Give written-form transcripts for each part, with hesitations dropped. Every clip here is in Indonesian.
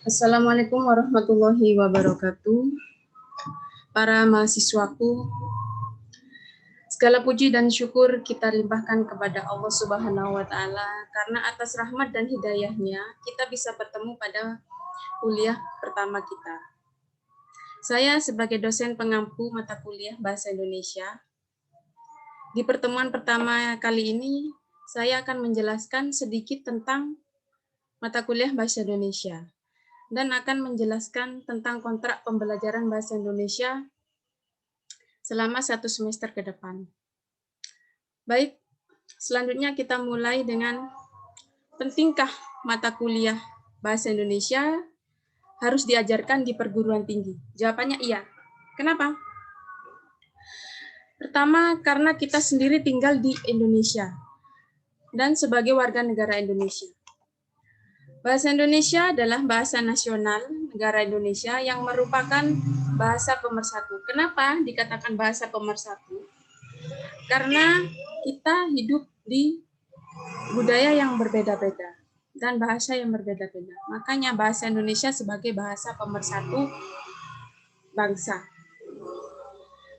Assalamualaikum warahmatullahi wabarakatuh. Para mahasiswaku, segala puji dan syukur kita limpahkan kepada Allah Subhanahu wa Ta'ala, karena atas rahmat dan hidayahnya kita bisa bertemu pada kuliah pertama kita. Saya sebagai dosen pengampu mata kuliah Bahasa Indonesia, di pertemuan pertama kali ini saya akan menjelaskan sedikit tentang mata kuliah Bahasa Indonesia dan akan menjelaskan tentang kontrak pembelajaran Bahasa Indonesia selama 1 semester ke depan. Baik, selanjutnya kita mulai dengan pentingkah mata kuliah Bahasa Indonesia harus diajarkan di perguruan tinggi? Jawabannya iya. Kenapa? Pertama, karena kita sendiri tinggal di Indonesia dan sebagai warga negara Indonesia. Bahasa Indonesia adalah bahasa nasional negara Indonesia yang merupakan bahasa pemersatu. Kenapa dikatakan bahasa pemersatu? Karena kita hidup di budaya yang berbeda-beda dan bahasa yang berbeda-beda. Makanya bahasa Indonesia sebagai bahasa pemersatu bangsa.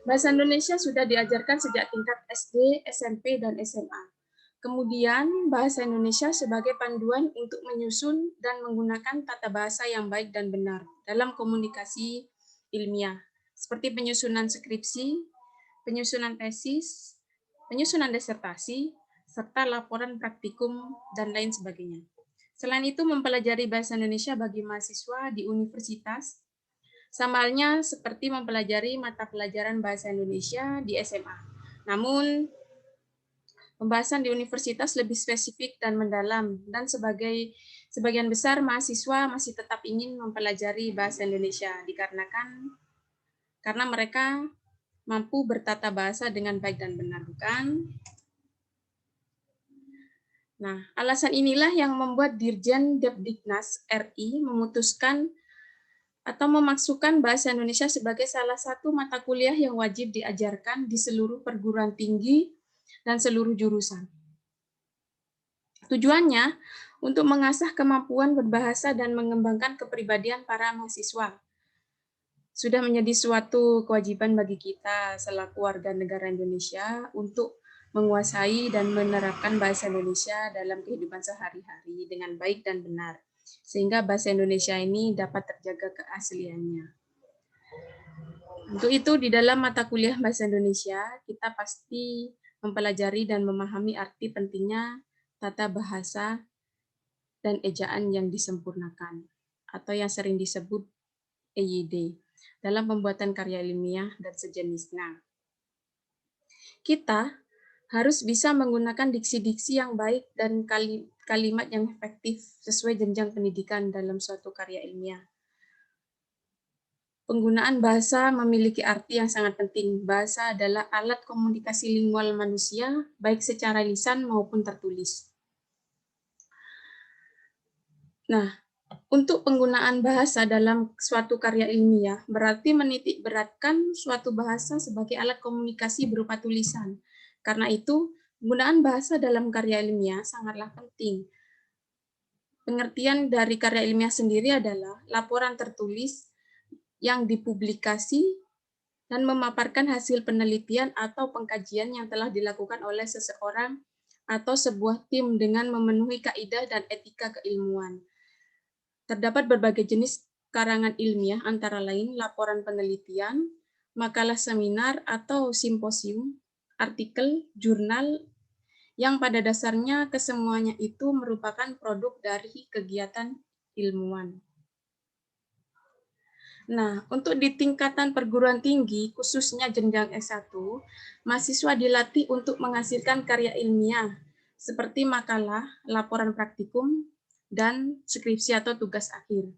Bahasa Indonesia sudah diajarkan sejak tingkat SD, SMP, dan SMA. Kemudian, bahasa Indonesia sebagai panduan untuk menyusun dan menggunakan tata bahasa yang baik dan benar dalam komunikasi ilmiah, seperti penyusunan skripsi, penyusunan tesis, penyusunan disertasi, serta laporan praktikum, dan lain sebagainya. Selain itu, mempelajari bahasa Indonesia bagi mahasiswa di universitas, sama halnya seperti mempelajari mata pelajaran bahasa Indonesia di SMA. Namun, pembahasan di universitas lebih spesifik dan mendalam, dan sebagian besar mahasiswa masih tetap ingin mempelajari bahasa Indonesia karena mereka mampu bertata bahasa dengan baik dan benar, bukan? Nah, alasan inilah yang membuat Dirjen Depdiknas RI memutuskan atau memasukkan bahasa Indonesia sebagai salah satu mata kuliah yang wajib diajarkan di seluruh perguruan tinggi dan seluruh jurusan. Tujuannya untuk mengasah kemampuan berbahasa dan mengembangkan kepribadian para mahasiswa. Sudah menjadi suatu kewajiban bagi kita selaku warga negara Indonesia untuk menguasai dan menerapkan bahasa Indonesia dalam kehidupan sehari-hari dengan baik dan benar, sehingga bahasa Indonesia ini dapat terjaga keasliannya. Untuk itu, di dalam mata kuliah bahasa Indonesia, kita pasti mempelajari dan memahami arti pentingnya tata bahasa dan ejaan yang disempurnakan, atau yang sering disebut EYD, dalam pembuatan karya ilmiah dan sejenisnya. Kita harus bisa menggunakan diksi-diksi yang baik dan kalimat yang efektif sesuai jenjang pendidikan dalam suatu karya ilmiah. Penggunaan bahasa memiliki arti yang sangat penting. Bahasa adalah alat komunikasi lingual manusia, baik secara lisan maupun tertulis. Nah, untuk penggunaan bahasa dalam suatu karya ilmiah berarti menitik beratkan suatu bahasa sebagai alat komunikasi berupa tulisan. Karena itu, penggunaan bahasa dalam karya ilmiah sangatlah penting. Pengertian dari karya ilmiah sendiri adalah laporan tertulis yang dipublikasi dan memaparkan hasil penelitian atau pengkajian yang telah dilakukan oleh seseorang atau sebuah tim dengan memenuhi kaidah dan etika keilmuan. Terdapat berbagai jenis karangan ilmiah antara lain laporan penelitian, makalah seminar atau simposium, artikel, jurnal, yang pada dasarnya kesemuanya itu merupakan produk dari kegiatan ilmuwan. Nah, untuk di tingkatan perguruan tinggi, khususnya jenjang S1, mahasiswa dilatih untuk menghasilkan karya ilmiah, seperti makalah, laporan praktikum, dan skripsi atau tugas akhir.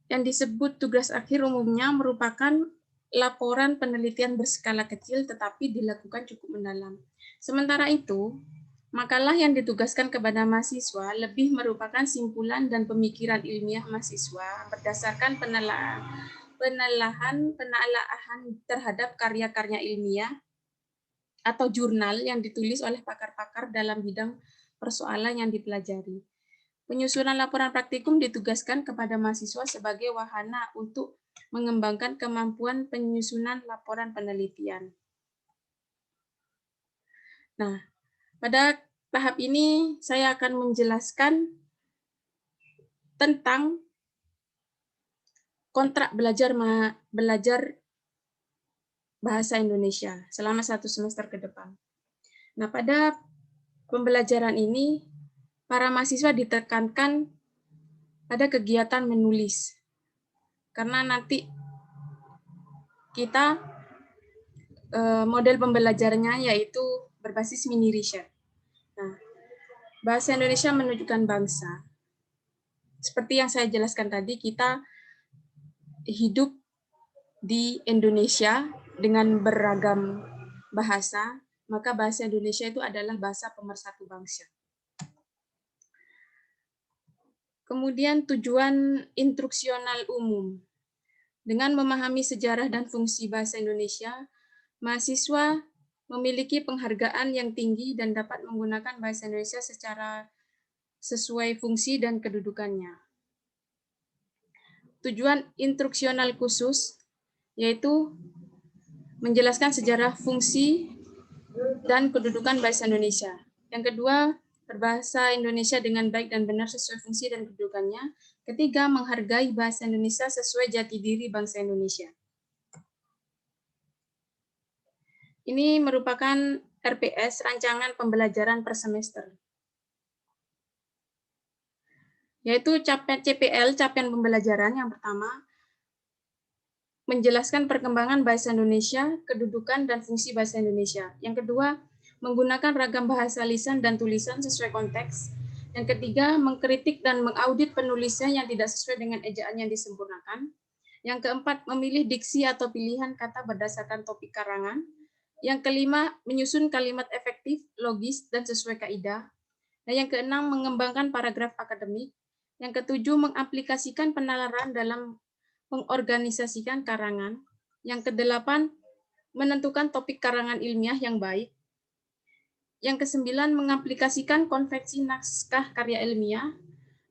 Yang disebut tugas akhir umumnya merupakan laporan penelitian berskala kecil tetapi dilakukan cukup mendalam. Sementara itu, makalah yang ditugaskan kepada mahasiswa lebih merupakan simpulan dan pemikiran ilmiah mahasiswa berdasarkan penelaahan terhadap karya-karya ilmiah atau jurnal yang ditulis oleh pakar-pakar dalam bidang persoalan yang dipelajari. Penyusunan laporan praktikum ditugaskan kepada mahasiswa sebagai wahana untuk mengembangkan kemampuan penyusunan laporan penelitian. Nah, pada tahap ini saya akan menjelaskan tentang kontrak belajar bahasa Indonesia selama 1 semester ke depan. Nah, pada pembelajaran ini, para mahasiswa ditekankan pada kegiatan menulis. Karena nanti kita model pembelajarannya yaitu berbasis mini riset. Nah, bahasa Indonesia menunjukkan bangsa. Seperti yang saya jelaskan tadi, kita hidup di Indonesia dengan beragam bahasa, maka bahasa Indonesia itu adalah bahasa pemersatu bangsa. Kemudian tujuan instruksional umum. Dengan memahami sejarah dan fungsi bahasa Indonesia, mahasiswa memiliki penghargaan yang tinggi dan dapat menggunakan bahasa Indonesia secara sesuai fungsi dan kedudukannya. Tujuan instruksional khusus yaitu menjelaskan sejarah, fungsi, dan kedudukan bahasa Indonesia. Yang kedua, berbahasa Indonesia dengan baik dan benar sesuai fungsi dan kedudukannya. Ketiga, menghargai bahasa Indonesia sesuai jati diri bangsa Indonesia. Ini merupakan RPS, rancangan pembelajaran per semester. Yaitu CPL, capaian pembelajaran yang pertama, menjelaskan perkembangan bahasa Indonesia, kedudukan dan fungsi bahasa Indonesia. Yang kedua, menggunakan ragam bahasa lisan dan tulisan sesuai konteks. Yang ketiga, mengkritik dan mengaudit penulisnya yang tidak sesuai dengan ejaan yang disempurnakan. Yang keempat, memilih diksi atau pilihan kata berdasarkan topik karangan. Yang kelima, menyusun kalimat efektif, logis, dan sesuai kaidah. Dan yang keenam, mengembangkan paragraf akademik. Yang ketujuh, mengaplikasikan penalaran dalam mengorganisasikan karangan. Yang kedelapan, menentukan topik karangan ilmiah yang baik. Yang kesembilan, mengaplikasikan konvensi naskah karya ilmiah.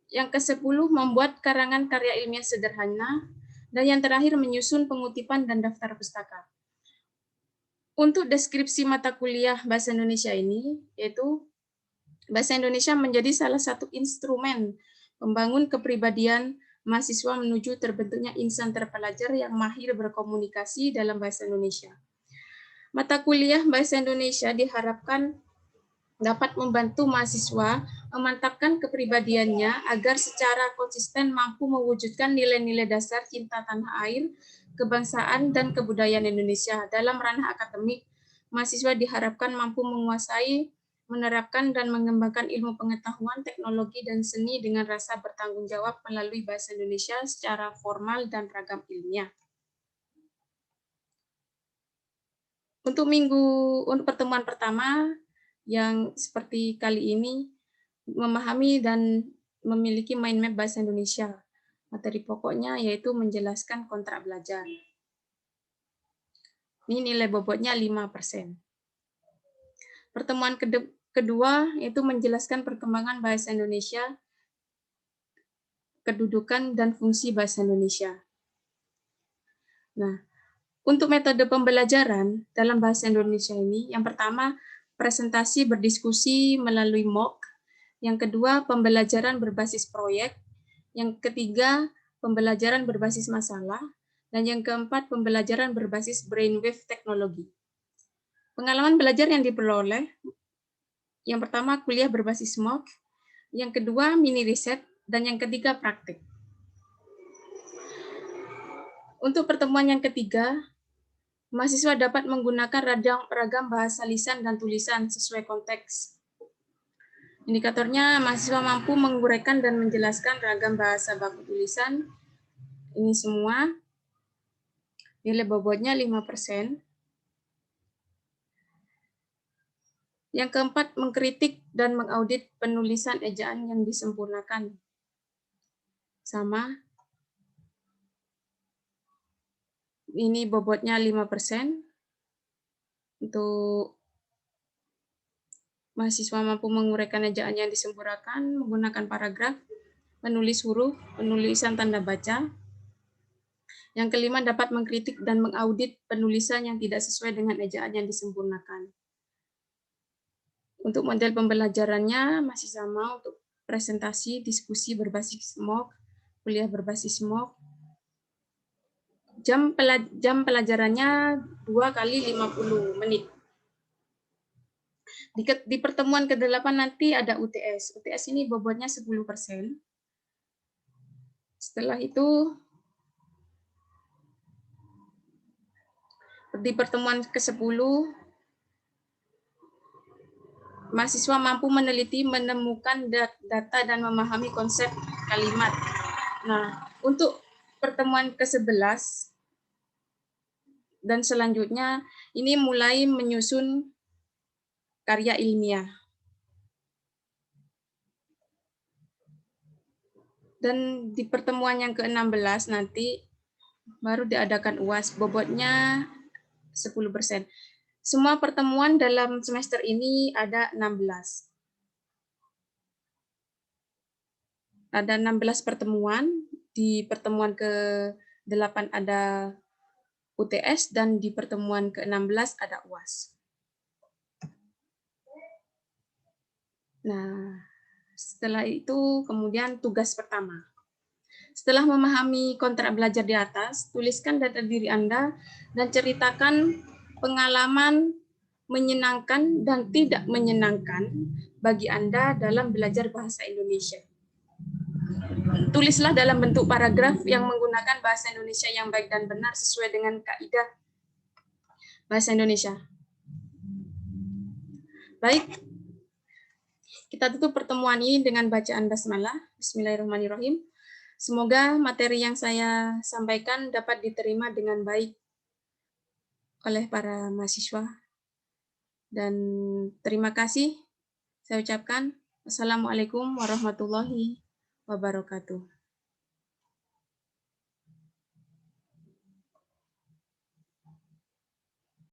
Yang kesepuluh, membuat karangan karya ilmiah sederhana. Dan yang terakhir, menyusun pengutipan dan daftar pustaka. Untuk deskripsi mata kuliah Bahasa Indonesia ini, yaitu Bahasa Indonesia menjadi salah satu instrumen membangun kepribadian mahasiswa menuju terbentuknya insan terpelajar yang mahir berkomunikasi dalam bahasa Indonesia. Mata kuliah Bahasa Indonesia diharapkan dapat membantu mahasiswa memantapkan kepribadiannya agar secara konsisten mampu mewujudkan nilai-nilai dasar cinta tanah air, kebangsaan, dan kebudayaan Indonesia. Dalam ranah akademik, mahasiswa diharapkan mampu menguasai, menerapkan, dan mengembangkan ilmu pengetahuan, teknologi, dan seni dengan rasa bertanggung jawab melalui bahasa Indonesia secara formal dan ragam ilmiah. Untuk pertemuan pertama, yang seperti kali ini, memahami dan memiliki mind map bahasa Indonesia. Materi pokoknya yaitu menjelaskan kontrak belajar. Ini nilai bobotnya 5%. Pertemuan kedua yaitu menjelaskan perkembangan bahasa Indonesia, kedudukan dan fungsi bahasa Indonesia. Nah, untuk metode pembelajaran dalam bahasa Indonesia ini, yang pertama, presentasi berdiskusi melalui MOOC. Yang kedua, pembelajaran berbasis proyek. Yang ketiga, pembelajaran berbasis masalah. Dan yang keempat, pembelajaran berbasis brainwave teknologi. Pengalaman belajar yang diperoleh, yang pertama, kuliah berbasis MOOC. Yang kedua, mini riset. Dan yang ketiga, praktik. Untuk pertemuan yang ketiga, mahasiswa dapat menggunakan ragam bahasa lisan dan tulisan sesuai konteks. Indikatornya, mahasiswa mampu menguraikan dan menjelaskan ragam bahasa baku tulisan. Ini semua. Nilai bobotnya 5%. Yang keempat, mengkritik dan mengaudit penulisan ejaan yang disempurnakan. Sama. Ini bobotnya 5%. Untuk Mahasiswa mampu menguraikan ejaan yang disempurnakan menggunakan paragraf, menulis huruf, penulisan tanda baca. Yang kelima, dapat mengkritik dan mengaudit penulisan yang tidak sesuai dengan ejaan yang disempurnakan. Untuk model pembelajarannya masih sama untuk presentasi, diskusi berbasis MOOC, kuliah berbasis MOOC. Jam pelajarannya 2 kali 50 menit. Di pertemuan ke-8 nanti ada UTS. UTS ini bobotnya 10%. Setelah itu, di pertemuan ke-10, mahasiswa mampu meneliti, menemukan data, dan memahami konsep kalimat. Nah, untuk pertemuan ke-11 dan selanjutnya, ini mulai menyusun karya ilmiah. Dan di pertemuan yang ke-16 nanti baru diadakan UAS, bobotnya 10%. Semua pertemuan dalam semester ini ada 16. Ada 16 pertemuan, di pertemuan ke-8 ada UTS, dan di pertemuan ke-16 ada UAS. Nah, setelah itu kemudian tugas pertama. Setelah memahami kontrak belajar di atas, tuliskan data diri Anda dan ceritakan pengalaman menyenangkan dan tidak menyenangkan bagi Anda dalam belajar bahasa Indonesia. Tulislah dalam bentuk paragraf yang menggunakan bahasa Indonesia yang baik dan benar sesuai dengan kaidah bahasa Indonesia. Baik, kita tutup pertemuan ini dengan bacaan basmalah. Bismillahirrahmanirrahim. Semoga materi yang saya sampaikan dapat diterima dengan baik oleh para mahasiswa. Dan terima kasih saya ucapkan. Wassalamualaikum warahmatullahi wabarakatuh.